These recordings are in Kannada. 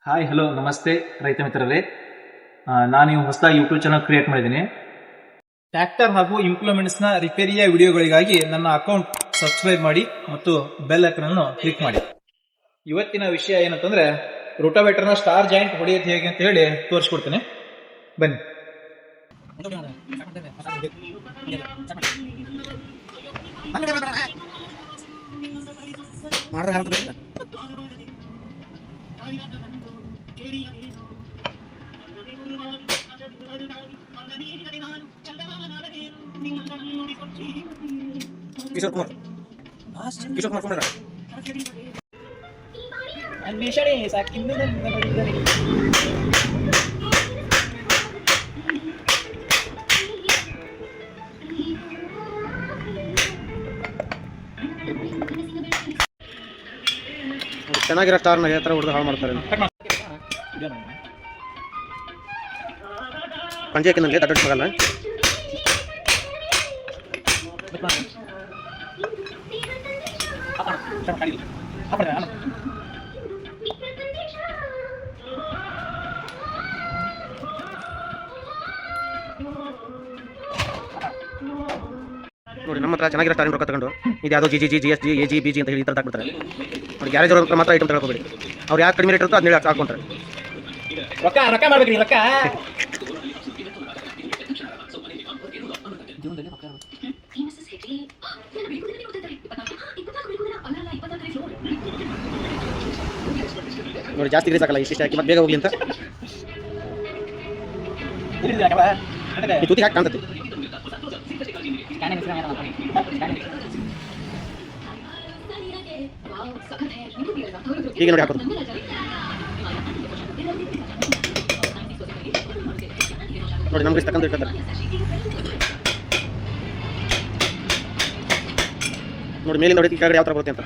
ಹಾಯ್ ಹಲೋ ನಮಸ್ತೆ ರೈತ ಮಿತ್ರರೇ. ನಾನು ಹೊಸದಾಗಿ ಯೂಟ್ಯೂಬ್ ಚಾನಲ್ ಕ್ರಿಯೇಟ್ ಮಾಡಿದ್ದೀನಿ. ಟ್ರ್ಯಾಕ್ಟರ್ ಹಾಗೂ ಇಂಪ್ಲಿಮೆಂಟ್ಸ್ನ ರಿಪೇರಿಯ ವಿಡಿಯೋಗಳಿಗಾಗಿ ನನ್ನ ಅಕೌಂಟ್ ಸಬ್ಸ್ಕ್ರೈಬ್ ಮಾಡಿ ಮತ್ತು ಬೆಲ್ ಐಕಾನ್ ಅನ್ನು ಕ್ಲಿಕ್ ಮಾಡಿ. ಇವತ್ತಿನ ವಿಷಯ ಏನಂತಂದ್ರೆ ರೋಟಾವೇಟರ್ನ ಸ್ಟಾರ್ ಜಾಯಿಂಟ್ ಹೊಡೆಯೋದು ಹೇಗೆ ಅಂತ ಹೇಳಿ ತೋರಿಸ್ಕೊಡ್ತೇನೆ, ಬನ್ನಿ. ಕಿಶೋರ್ ಕುಮಾರ್ ಅನ್ವೇಷಣೆ ಸಾಕಿಂದ ಚೆನ್ನಾಗಿರೋ ಸ್ಟಾರ್ನ ಯಾವ ಥರ ಹುಡುಗ ಹಾಳು ಮಾಡ್ತಾರೆ. ಪಂಚಾಯತ್ ನನಗೆ ದೊಡ್ಡ ಮಗಲ್ಲ ನೋಡಿ. ನಮ್ಮ ಹತ್ರ ಚೆನ್ನಾಗಿರೋ ಸ್ಟಾರಿನ ರೊಕ್ಕ ತಗೊಂಡು ಇದು ಯಾವುದೋ G S G A G B G ಅಂತ ಹೇಳಿ ಈ ಥರ ಹಾಕ್ಬಿಡ್ತಾರೆ. ಅವ್ರು ಗ್ಯಾರೇಜ್ ಅವ್ರ ಮಾತ್ರ ಐಟಮ್ ತಗೊಳ್ಬೇಡಿ. ಅವ್ರು ಯಾರು ಕಡಿಮೆ ರೇಟ್ ಇರುತ್ತೋ ಅದನ್ನ ಹಾಕೊಂತಾರೆ. ರೊಕ್ಕ ಮಾಡ್ಬೇಕ್ರಿ ರೊಕ್ಕ. ನೋಡಿ ಜಾಸ್ತಿ ಗ್ರೀಸ್ ಹಾಕಲ್ಲ, ಇಷ್ಟ ಹಾಕಿ ಮತ್ತೆ ಬೇಗ ಹೋಗ್ಲಿ ಅಂತ ತುತಿ ಹಾಕಿ ಕಾಣ್ತದೆ. ಈಗ ನೋಡಿ ಹಾಕೋದು ನೋಡಿ, ನಮ್ಗೆ ಇಷ್ಟ ತಕ್ಕಂತ ಇರ್ತಾರೆ ನೋಡಿ. ಮೇಲಿಂದ ನೋಡಿ ಕೆಳಗಡೆ ಯಾವ ಥರ ಬರುತ್ತೆ ಅಂತ.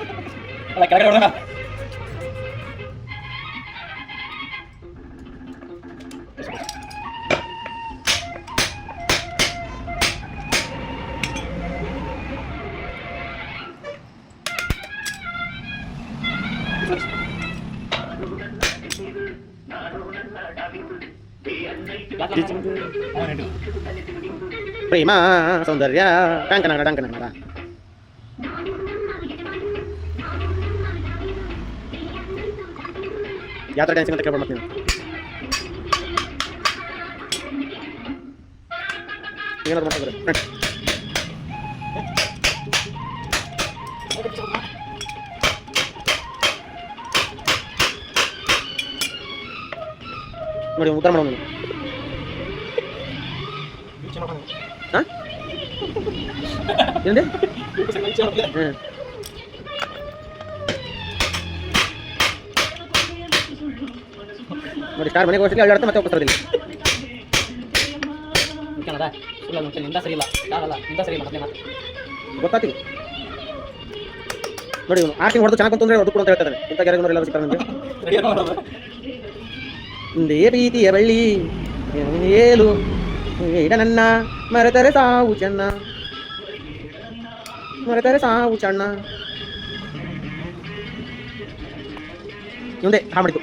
ಪ್ರೇಮ ಸೌಂದರ್ಯ ಟಂಕನಗಡ ಟಂಕನಗಡ. ಯಾವ ಥರ ಡ್ಯಾನ್ಸಿಂಗ್ ಅಂತ ಕೇಳ್ಬೋದು ಮತ್ತೆ ನೀವು ಏನಾದ್ರು ಮಾಡ್ತಾರೆ ನೋಡಿ. ಉತ್ತರ ಮಾಡೋದು ಹಾಂ ಏನಂದೆ? ನೋಡಿ ಸ್ಟಾರ್ ಮನೆಗೆ ಹೋಗಿ ಅಲ್ಲಾಡ್ತಾ ಮತ್ತೆ ಹೋಗ್ತಾರೆ. ಗೊತ್ತಾಗ್ತೀವಿ ನೋಡಿ. ಇವನು ಆರ್ಟಿಂಗ್ ಹೊಡೆದು ಚೆನ್ನಾಗಿ ಅಂತಂದ್ರೆ ಅದು ಕೂಡ ಅಂತ ಹೇಳ್ತಾರೆ. ಇಂಥ ಗ್ಯಾರೇಜ್ ಎಲ್ಲ ಸಿಗ್ತಾರೆ ನಮಗೆ. ಒಂದೇ ಪ್ರೀತಿಯ ಬಳ್ಳಿ ಏಳು ಇಡ ನನ್ನ ಮರೆತರೆ ಸಾವು ಚೆನ್ನ, ಮರೆತರೆ ಸಾವು ಚೆನ್ನ. ಮುಂದೆ ಹಾ ಮಾಡಿತು.